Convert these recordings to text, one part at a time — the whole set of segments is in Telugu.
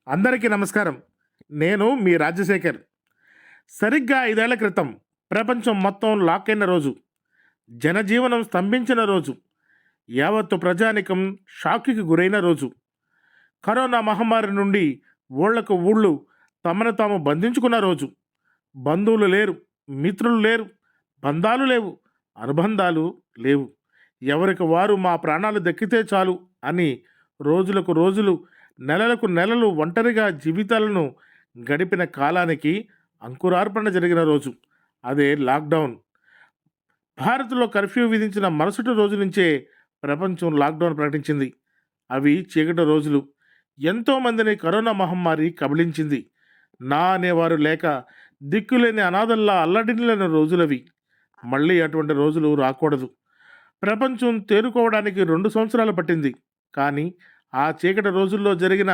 అందరికీ నమస్కారం. నేను మీ రాజశేఖర్. సరిగ్గా 5 ఏళ్ల క్రితం ప్రపంచం మొత్తం లాక్ అయిన రోజు, జనజీవనం స్తంభించిన రోజు, యావత్తు ప్రజానీకం షాక్‌కి గురైన రోజు, కరోనా మహమ్మారి నుండి ఊళ్ళకు ఊళ్ళు తమను తాము బంధించుకున్న రోజు, బంధువులు లేరు, మిత్రులు లేరు, బంధాలు లేవు, అనుబంధాలు లేవు. ఎవరికి వారు మా ప్రాణాలు దక్కితే చాలు అని రోజులకు రోజులు, నెలలకు నెలలు ఒంటరిగా జీవితాలను గడిపిన కాలానికి అంకురార్పణ జరిగిన రోజు. అదే లాక్‌డౌన్. భారత్‌లో కర్ఫ్యూ విధించిన మరుసటి రోజు నుంచే ప్రపంచం లాక్‌డౌన్ ప్రకటించింది. అవి చీకటి రోజులు. ఎంతోమందిని కరోనా మహమ్మారి కబళించింది. నా అనేవారు లేక దిక్కులేని అనాథల్లా అల్లడిల్లిన రోజులవి. మళ్ళీ అటువంటి రోజులు రాకూడదు. ప్రపంచం తేరుకోవడానికి 2 సంవత్సరాలు పట్టింది. కానీ ఆ చీకటి రోజుల్లో జరిగిన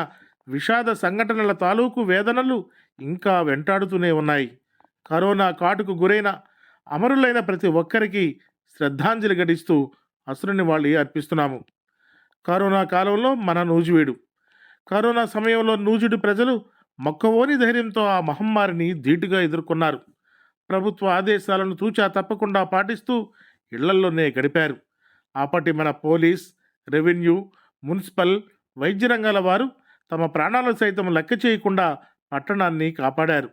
విషాద సంఘటనల తాలూకు వేదనలు ఇంకా వెంటాడుతూనే ఉన్నాయి. కరోనా కాటుకు గురైన అమరులైన ప్రతి ఒక్కరికి శ్రద్ధాంజలి ఘటిస్తూ అశ్రునివాళి అర్పిస్తున్నాము. కరోనా కాలంలో మన నూజివీడు. కరోనా సమయంలో నూజివీడు ప్రజలు మొక్కవోని ధైర్యంతో ఆ మహమ్మారిని ధీటుగా ఎదుర్కొన్నారు. ప్రభుత్వ ఆదేశాలను తూచా తప్పకుండా పాటిస్తూ ఇళ్లల్లోనే గడిపారు. అప్పటి మన పోలీస్, రెవెన్యూ, మున్సిపల్, వైద్య రంగాల వారు తమ ప్రాణాలను సైతం లెక్క చేయకుండా పట్టణాన్ని కాపాడారు.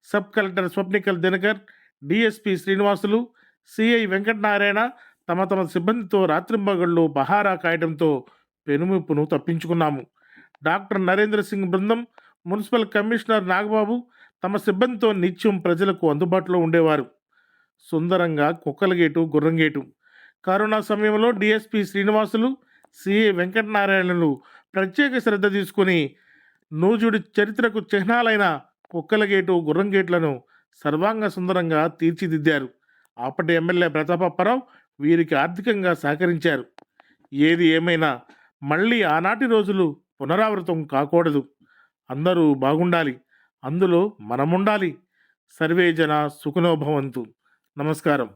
Sub collector Swapnil Dinakar, DSP Srinivasulu, CI Venkatanarayana తమ తమ సిబ్బందితో రాత్రింబగళ్ళు పహారా కాయడంతో పెనుముప్పును తప్పించుకున్నాము. డాక్టర్ నరేంద్ర సింగ్ బృందం, మున్సిపల్ కమిషనర్ నాగబాబు తమ సిబ్బందితో నిత్యం ప్రజలకు అందుబాటులో ఉండేవారు. సుందరంగా కుక్కలగేటు, గుర్రంగేటు. కరోనా సమయంలో డిఎస్పి శ్రీనివాసులు, సిఐ వెంకటనారాయణలు ప్రత్యేక శ్రద్ధ తీసుకుని నూజుడి చరిత్రకు చిహ్నాలైన కుక్కలగేటు, గుర్రంగేట్లను సర్వాంగ సుందరంగా తీర్చిదిద్దారు. అప్పటి ఎమ్మెల్యే ప్రతాపప్పారావు వీరికి ఆర్థికంగా సహకరించారు. ఏది ఏమైనా మళ్ళీ ఆనాటి రోజులు పునరావృతం కాకూడదు. అందరూ బాగుండాలి. అందులో మనముండాలి. సర్వే జన సుఖినో భవంతు. నమస్కారం.